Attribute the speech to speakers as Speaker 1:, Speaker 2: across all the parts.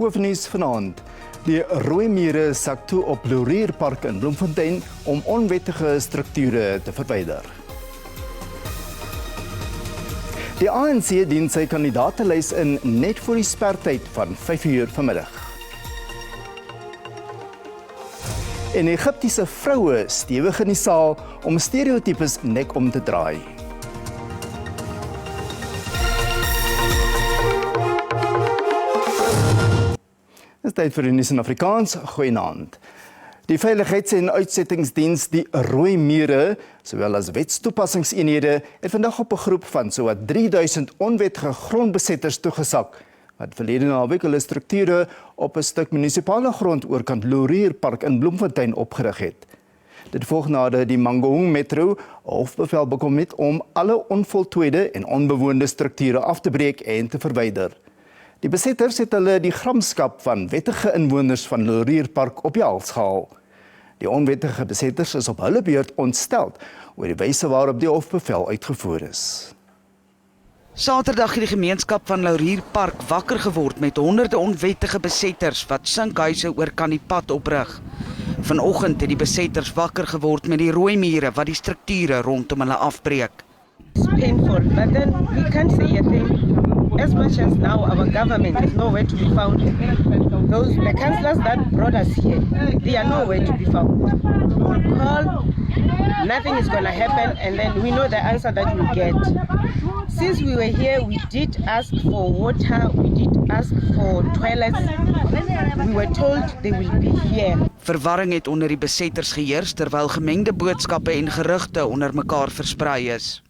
Speaker 1: Hoofnuus vanaand. Die rooi mere sak toe op Laurierpark in Bloemfontein om onwettige strukture te verwyder. Die ANC dien sy kandidatenlys in net voor die spertyd van 5:00 vanmiddag. En Egiptiese vroue stewig in die saal om stereotypes nek om te draai. Dit is tyd vir die nuus in Afrikaans. Goeienaand. Die Veiligheids- en Uitsettingsdiens, die rooi mere, sowel as wetstoepassingseenhede, het vandag op 'n groep van sowat 3000 onwettige grondbesetters toegesak, wat verlede naweek hulle strukture op 'n stuk munisipale grond oorkant Laurierpark in Bloemfontein opgerig het. Dit volg nadat die Mangaung Metro hoofbevel bekom het om alle onvoltooide en onbewoonde strukture af te breek en te verwyder. Die besetters het hulle die gramskap van wettige inwoners van Laurierpark op die hals gehaal. Die onwettige besetters is op hulle beurt ontsteld oor die wyse waarop die hofbevel uitgevoer is.
Speaker 2: Saterdag het die gemeenskap van Laurierpark wakker geword met honderde onwettige besetters wat sinkhuise oor kan die pad oprig. Vanoggend het die besetters wakker geword met die rooi mure wat die strukture rondom hulle afbreek.
Speaker 3: It's painful, but then we can't say a thing. As much as now our government is nowhere to be found. The councillors that brought us here, they are nowhere to be found. We'll call, nothing is going to happen, and then we know the answer that we'll get. Since we were here, we did ask for water, we did ask for toilets. We were told they will be here.
Speaker 2: Verwarring het onder die besetters geheers terwyl gemengde boodskappe en gerugte onder mekaar versprei is.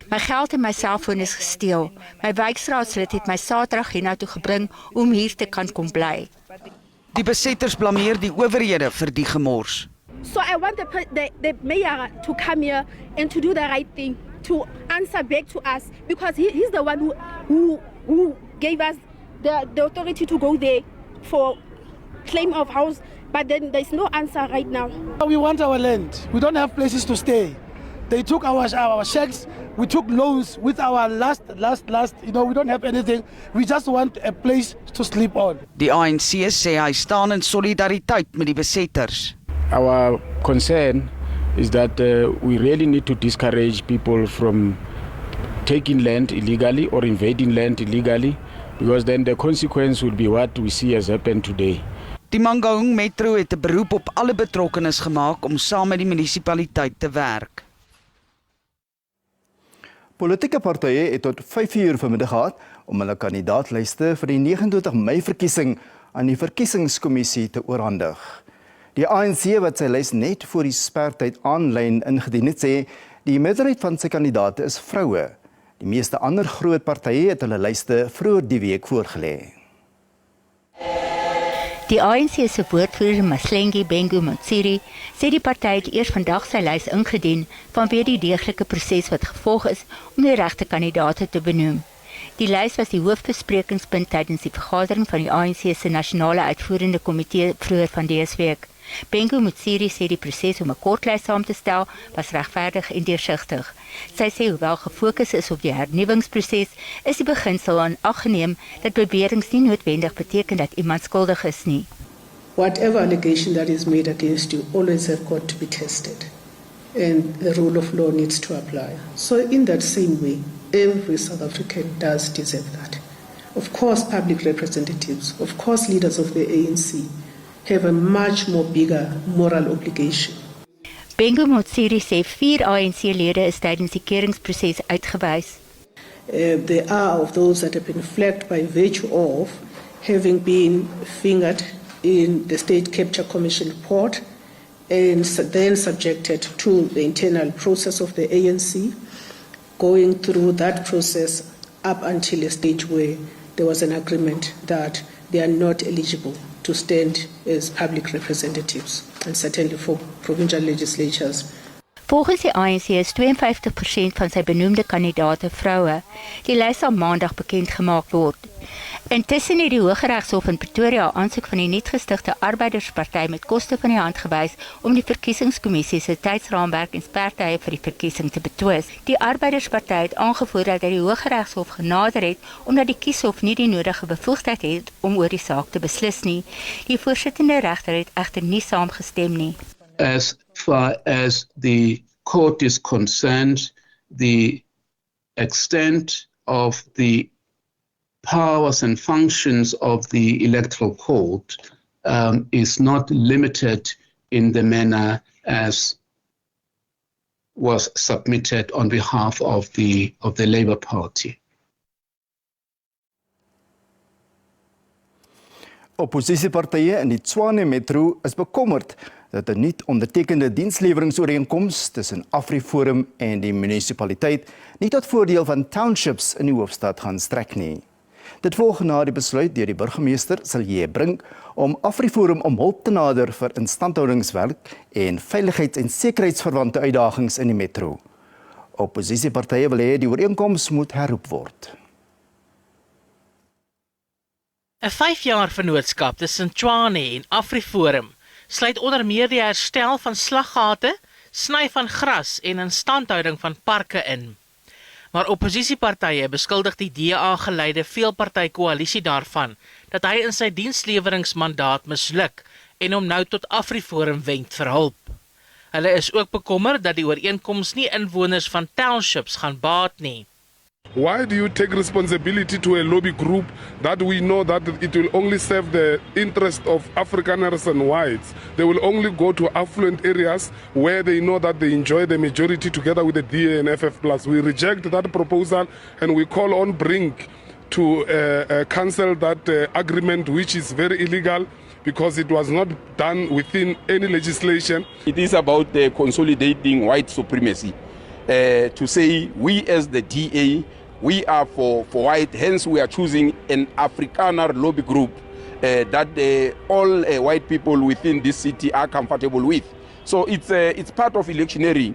Speaker 4: My geld en my selfoon is gesteel. My wijkraadslid het my Saterdag hiernatoe gebring om hier te kan kom bly.
Speaker 2: Die besetters blameer die owerhede vir die gemors.
Speaker 5: So I want the mayor to come here and to do the right thing, to answer back to us, because he's the one who gave us the authority to go there for claim of house, but then there's no answer right now.
Speaker 6: We want our land. We don't have places to stay. They took our shacks. We took loans with our last, we don't have anything. We just want a place to sleep on.
Speaker 2: Die ANC sê hy staan in solidariteit met die besetters.
Speaker 7: Our concern is that we really need to discourage people from taking land illegally or invading land illegally, because then the consequence will be what we see has happened today.
Speaker 2: Die Mangaung Metro het 'n beroep op alle betrokkenes gemaak om saam met die munisipaliteit te werk.
Speaker 1: Politieke partye het tot 5:00 vanmiddag gehad om hulle kandidaatlyste vir die 29 Mei verkiesing aan die verkiesingskommissie te oorhandig. Die ANC wat sy lys net voor die spertyd aanlyn ingedien het, sê die meerderheid van sy kandidaate is vroue. Die meeste ander groot partye het hulle lyste vroeër die week voorgelê.
Speaker 4: Die ANC se woordvoerder Maslengi Bengu Motsiri sê die party het eers vandag sy lys ingedien vanweë die deeglike proses wat gevolg is om die regte kandidaate te benoem. Die lys was die hoofbesprekingspunt tydens die vergadering van die ANC se nasionale uitvoerende komitee vroeër van dese week. Bengu Motsiri sê die proses om 'n kortlys saam te stel was regverdig en deursigtig. Sy sê hoewel gefokus is op die hernuwingsproses, is die beginsel aan ag geneem dat beweringe nie noodwendig beteken dat iemand skuldig is nie.
Speaker 8: Whatever allegation that is made against you always have got to be tested, and the rule of law needs to apply. So in that same way, every South African does deserve that. Of course, public representatives, of course leaders of the ANC, have a much more bigger moral obligation.
Speaker 4: Bengu Motsiri sê 4 ANC-lede is tydens die keuringsproses uitgewys.
Speaker 8: There are of those that have been flagged by virtue of having been fingered in the State Capture Commission report and then subjected to the internal process of the ANC, going through that process up until a stage where there was an agreement that they are not eligible to stand as public representatives, and certainly for provincial legislatures.
Speaker 4: Volgens die ANC is 52% van sy benoemde kandidaate vroue. Die lys sal maandag bekend gemaak word. Intussen het die Hooggeregshof in Pretoria aansoek van die nuut gestigte Arbeidersparty met koste van die hand gewys om die verkiesingskommissie se tydsraamwerk en spertye vir die verkiesing te betwis. Die Arbeidersparty het aangevoer dat hy die Hooggeregshof genader het omdat die kieshof nie die nodige bevoegdheid het om oor die saak te beslis nie. Die voorsittende regter het egter nie saamgestem nie.
Speaker 9: As far as the court is concerned, the extent of the powers and functions of the electoral court is not limited in the manner as was submitted on behalf of the Labour Party.
Speaker 1: Oppositiepartye in die Tshwane Metro is bekommerd dat 'n nuut ondertekende diensleweringooreenkoms tussen AfriForum en die munisipaliteit nie tot voordeel van townships in die hoofstad gaan strek nie. Dit volg na die besluit deur die burgemeester Silje Brink om AfriForum om hulp te nader vir instandhoudingswerk en veiligheids- en sekuriteitsverwante uitdagings in die metro. Oppositiepartye wil hê die ooreenkoms moet herroep word.
Speaker 10: 'n 5-jaar vennootskap tussen Tshwane en AfriForum sluit onder meer die herstel van slaggate, sny van gras en instandhouding van parke in. Maar oppositiepartye beskuldig die DA-geleide veelpartykoalisie daarvan dat hy in sy diensleweringsmandaat misluk en hom nou tot AfriForum wend vir hulp. Hulle is ook bekommer dat die ooreenkoms nie inwoners van townships gaan baat nie.
Speaker 11: Why do you take responsibility to a lobby group that we know that it will only serve the interest of Afrikaners and whites? They will only go to affluent areas where they know that they enjoy the majority together with the DA and FF+. We reject that proposal and we call on Brink to cancel that agreement, which is very illegal because it was not done within any legislation.
Speaker 12: It is about consolidating white supremacy. To say we as the DA, we are for white, hence we are choosing an Afrikaner lobby group that all white people within this city are comfortable with. So it's part of electioneering.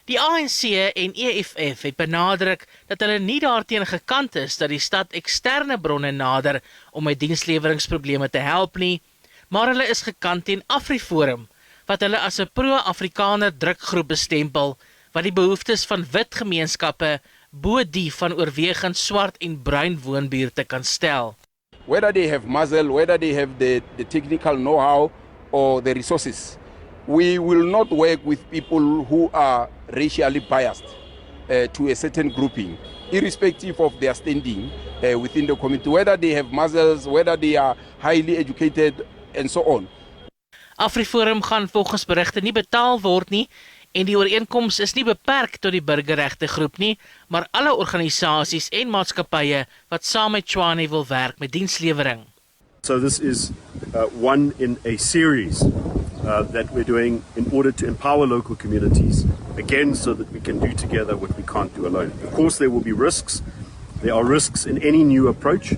Speaker 10: Die ANC en EFF het benadruk dat hulle nie daarteen gekant is dat die stad eksterne bronne nader om met diensleweringsprobleme te help nie, maar hulle is gekant teen AfriForum, wat hulle as 'n pro-Afrikaner drukgroep bestempel, wat die behoeftes van wit gemeenskappe bo die van oorwegend swart en bruin woonbuurte kan stel.
Speaker 12: Whether they have muscle, whether they have the technical know-how or the resources, we will not work with people who are racially biased to a certain grouping, irrespective of their standing within the community, whether they have muscles, whether they are highly educated and so on.
Speaker 10: AfriForum gaan volgens berigte nie betaal word nie, en die ooreenkoms is nie beperk tot die burgerregte groep nie, maar alle organisasies en maatskappye wat saam met Tshwane wil werk met dienslewering.
Speaker 13: So this is one in a series that we're doing in order to empower local communities, again so that we can do together what we can't do alone. Of course there will be risks. There are risks in any new approach,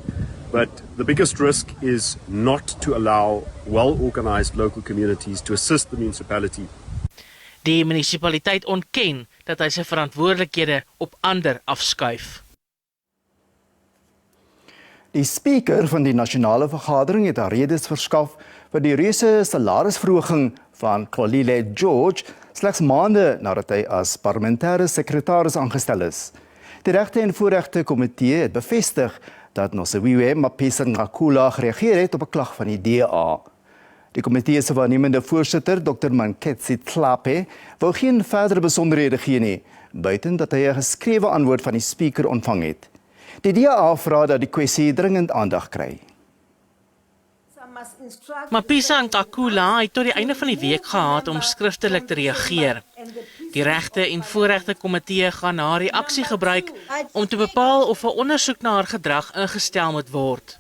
Speaker 13: but the biggest risk is not to allow well-organized local communities to assist the municipality.
Speaker 10: Die munisipaliteit ontken dat hy sy verantwoordelikhede op ander afskuif.
Speaker 1: Die spreker van die nasionale vergadering het haar redes verskaf vir die reuse salarisverhoging van Xolile George slegs maande nadat hy as parlementêre sekretaris aangestel is. Die regte en voorregte komitee het bevestig dat Nosiviwe Mapisa-Nqakula gereageer het op 'n klag van die DA. Die komitee se waarnemende voorsitter, Dr. Manketsi Tlape, wou geen verdere besonderhede gee nie, buiten dat hy 'n geskrewe antwoord van die spreker ontvang het. Die DA vra dat die kwessie dringend aandag kry.
Speaker 10: Mapisa-Nqakula het tot die einde van die week gehad om skriftelik te reageer. Die regte en voorregte komitee gaan haar reaksie gebruik om te bepaal of 'n ondersoek na haar gedrag ingestel moet word.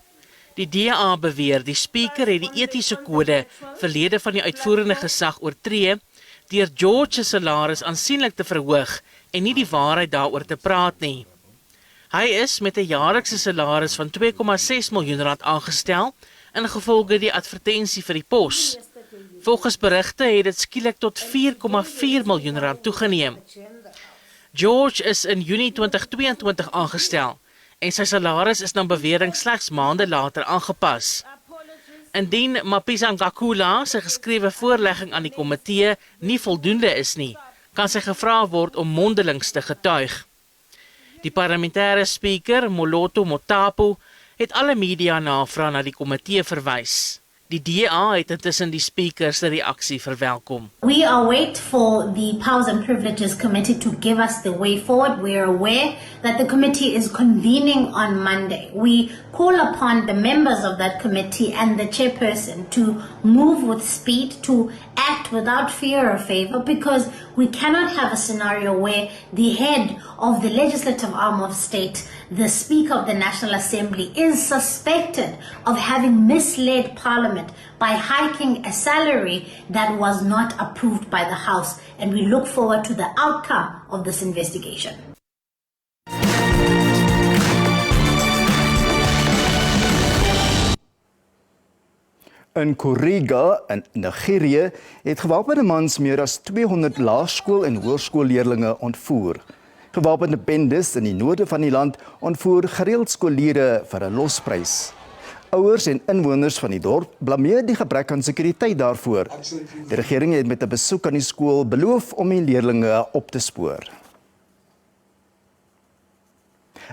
Speaker 10: Die DA beweer die spreker het die etiese kode vir lede van die uitvoerende gesag oortree deur George se salaris aansienlik te verhoog en nie die waarheid daaroor te praat nie. Hy is met 'n jaarlikse salaris van 2,6 miljoen rand aangestel ingevolge die advertensie vir die pos. Volgens berigte het dit skielik tot 4,4 miljoen rand toegeneem. George is in Junie 2022 aangestel en sy salaris is na bewering slegs maande later aangepas. Indien Mapisa Ngakula se geskrewe voorlegging aan die komitee nie voldoende is nie, kan sy gevra word om mondelings te getuig. Die parlementêre spreker, Moloto Motapo, het alle media navrae na die komitee verwys. Die DA het intussen die speaker se reaksie verwelkom.
Speaker 14: We await for the Powers and Privileges Committee to give us the way forward. We are aware that the committee is convening on Monday. We call upon the members of that committee and the chairperson to move with speed, to act without fear or favor, because we cannot have a scenario where the head of the legislative arm of state, the Speaker of the National Assembly, is suspected of having misled Parliament by hiking a salary that was not approved by the House, and we look forward to the outcome of this investigation.
Speaker 1: In Kuriga in Nigerië het gewapende mans meer as 200 laerskool- en hoërskoolleerlinge ontvoer. Gewapende bendes in die noorde van die land ontvoer gereeld skoolleerders vir 'n losprys. Ouers en inwoners van die dorp blameer die gebrek aan sekuriteit daarvoor. Die regering het met 'n besoek aan die skool beloof om die leerlinge op te spoor.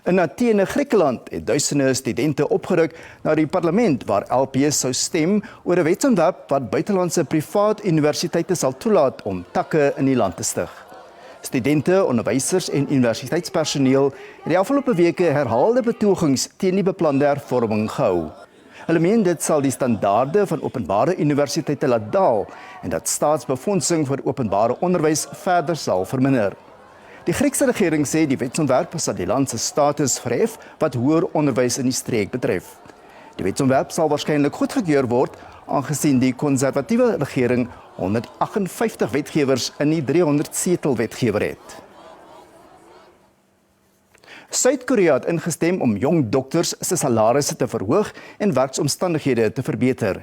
Speaker 1: In Athene, Griekeland, het duisende studente opgeruk na die parlement waar LPs sou stem oor 'n wetsontwerp wat buitelandse privaat universiteite sal toelaat om takke in die land te stig. Studente, onderwysers en universiteitspersoneel het die afgelope weke herhaalde betogings teen die beplande hervorming gehou. Hulle meen dit sal die standaarde van openbare universiteite laat daal en dat staatsbefondsing vir openbare onderwys verder sal verminder. Die Griekse regering sê die wetsontwerp sal die land se status verhef wat hoër onderwys in die streek betref. Die wetsontwerp sal waarskynlik goedgekeur word aangesien die konservatiewe regering 158 wetgewers in die 300 setel wetgewer het. Suid-Korea het ingestem om jong dokters se salarisse te verhoog en werksomstandighede te verbeter.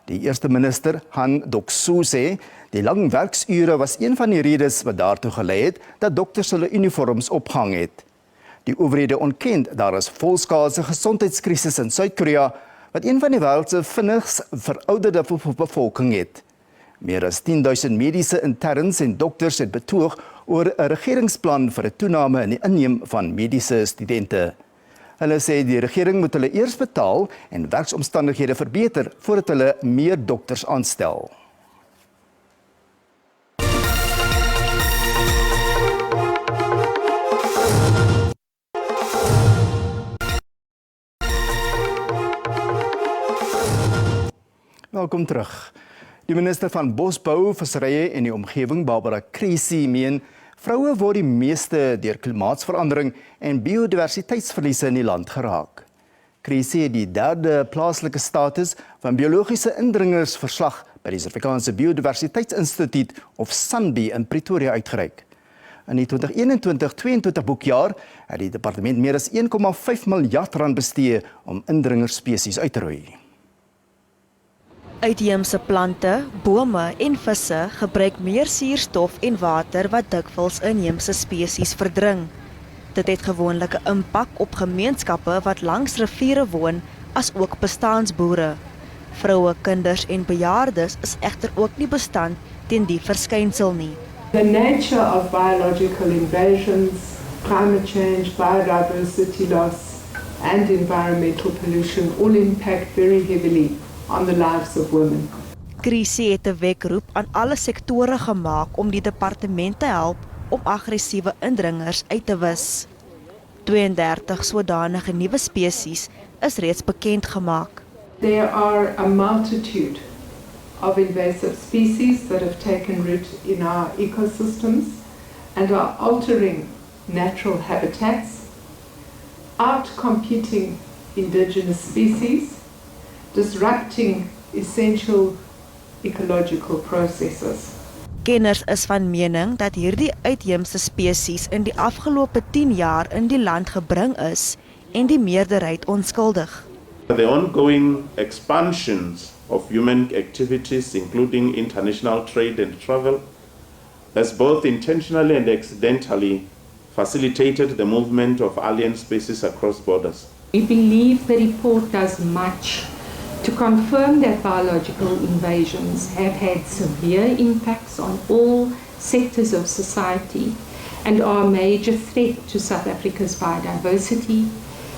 Speaker 1: Die eerste minister, Han Dok-soo, sê die lang werksure was een van die redes wat daartoe gelei het dat dokters hulle uniforms opgehang het. Die owerhede ontken daar is volskaalse gesondheidskrisis in Suid-Korea wat een van die wêreld se vinnigst verouderde bevolking het. Meer as 10.000 mediese interns en dokters het betoog oor 'n regeringsplan vir 'n toename in die inneem van mediese studente. Hulle sê die regering moet hulle eers betaal en werksomstandighede verbeter voordat hulle meer dokters aanstel. Welkom terug. Die minister van Bosbou, Visserye en die Omgewing, Barbara Creecy, meen vroue word die meeste deur klimaatsverandering en biodiversiteitsverliese in die land geraak. Creecy het die 3de plaaslike status van biologiese indringers verslag by die Afrikaanse Biodiversiteitsinstituut of SABC in Pretoria uitgereik. In die 2021-22 boekjaar het die departement meer as 1,5 miljard rand bestee om indringerspesies uit te roei.
Speaker 15: Uitheemse plante, bome en visse gebruik meer suurstof en water wat dikwels inheemse spesies verdring. Dit het gewoonlik 'n impak op gemeenskappe wat langs riviere woon, as ook bestaansboere. Vroue, kinders en bejaardes is egter ook nie bestand teen die verskynsel nie.
Speaker 16: The nature of biological invasions, climate change, biodiversity loss and environmental pollution all impact very heavily on the lives of women.
Speaker 15: Creecy het 'n wekroep aan alle sektore gemaak om die departement te help om aggressiewe indringers uit te wis. 32 sodanige nuwe spesies is reeds bekend gemaak.
Speaker 16: There are a multitude of invasive species that have taken root in our ecosystems and are altering natural habitats, outcompeting indigenous species, disrupting essential ecological processes.
Speaker 15: Kenners is van mening dat hierdie uitheemse spesies in die afgelope 10 jaar in die land gebring is en die meerderheid onskuldig.
Speaker 17: The ongoing expansions of human activities, including international trade and travel, has both intentionally and accidentally facilitated the movement of alien species across borders.
Speaker 16: We believe the report does much to confirm that biological invasions have had severe impacts on all sectors of society and are a major threat to South Africa's biodiversity,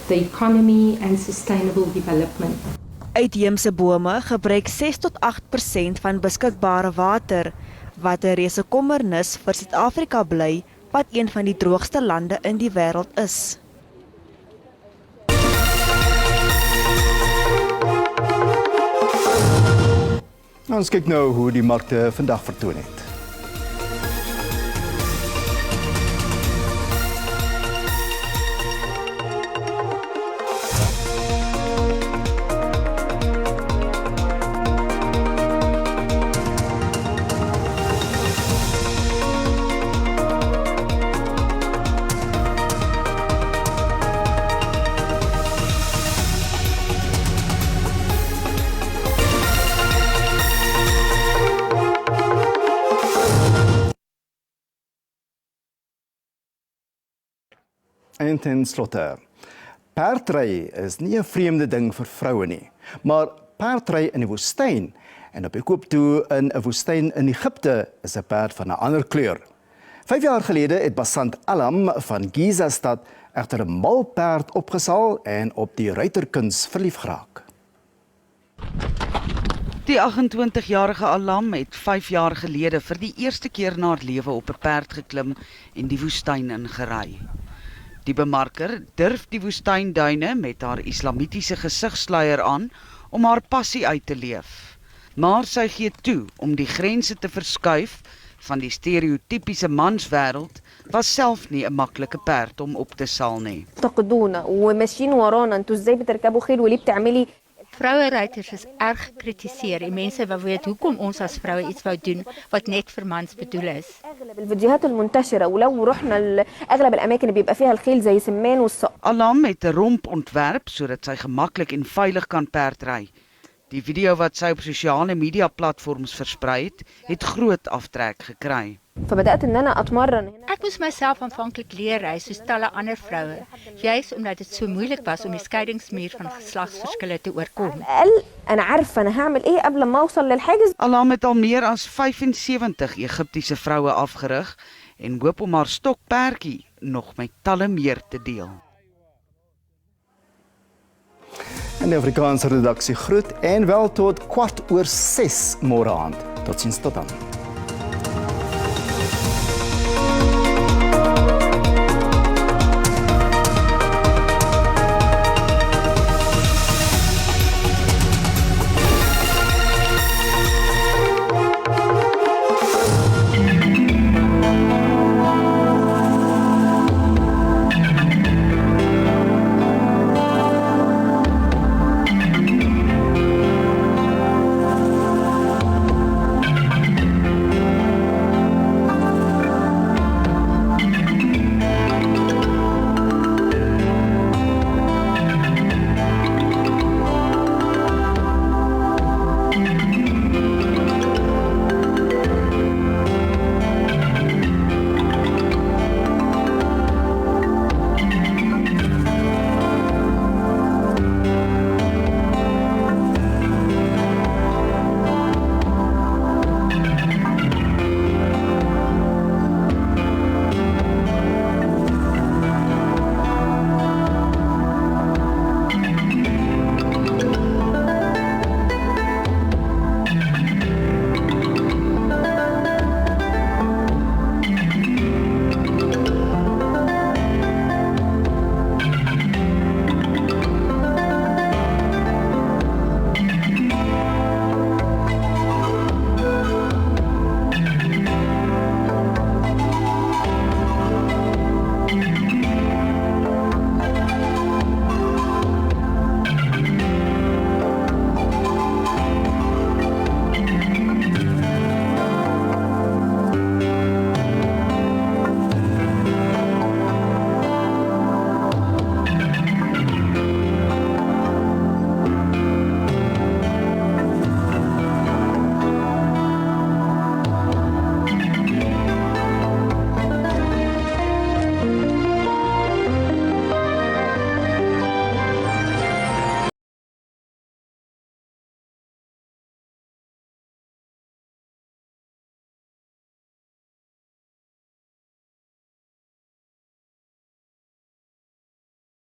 Speaker 16: the economy and sustainable development.
Speaker 15: Uitheemse bome gebruik 6 tot 8% van beskikbare water, wat 'n reuse kommernis vir Suid-Afrika bly, wat een van die droogste lande in die wêreld is.
Speaker 1: Ons kyk nou hoe die markte vandag vertoon het. En ten slotte, perdry is nie 'n vreemde ding vir vroue nie, maar perdry in die woestyn en op die koop toe in 'n woestyn in Egipte is 'n perd van 'n ander kleur. 5 jaar gelede het Basant Alam van Giza stad egter 'n mal perd opgesaal en op die ruiterkuns verlief geraak.
Speaker 2: Die 28-jarige Alam het 5 jaar gelede vir die eerste keer na haar lewe op 'n perd geklim en die woestyn ingery. Die bemarker durf die woestynduine met haar islamitiese gesigsluier aan om haar passie uit te leef. Maar sy gee toe om die grense te verskuif van die stereotypiese manswêreld was self nie 'n maklike perd om op te saal nie.
Speaker 4: Vroueruiters is erg gekritiseer en mense wou weet hoekom ons as vroue iets wou doen wat net vir mans bedoel is.
Speaker 2: Alam het 'n romp ontwerp sodat sy gemaklik en veilig kan perdry. Die video wat sy op sosiale media platforms versprei het groot aftrek gekry.
Speaker 4: Ek moes myself aanvanklik leer ry soos talle ander vroue, juis omdat dit so moeilik was om die skeidingsmuur van geslagsverskille te oorkom.
Speaker 2: Alam het al meer as 75 Egiptiese vroue afgerig en hoop om haar stokperdjie nog met talle meer te deel.
Speaker 1: En die Afrikaanse redaksie groet en wel tot 6:15 môre aand. Totsiens tot dan.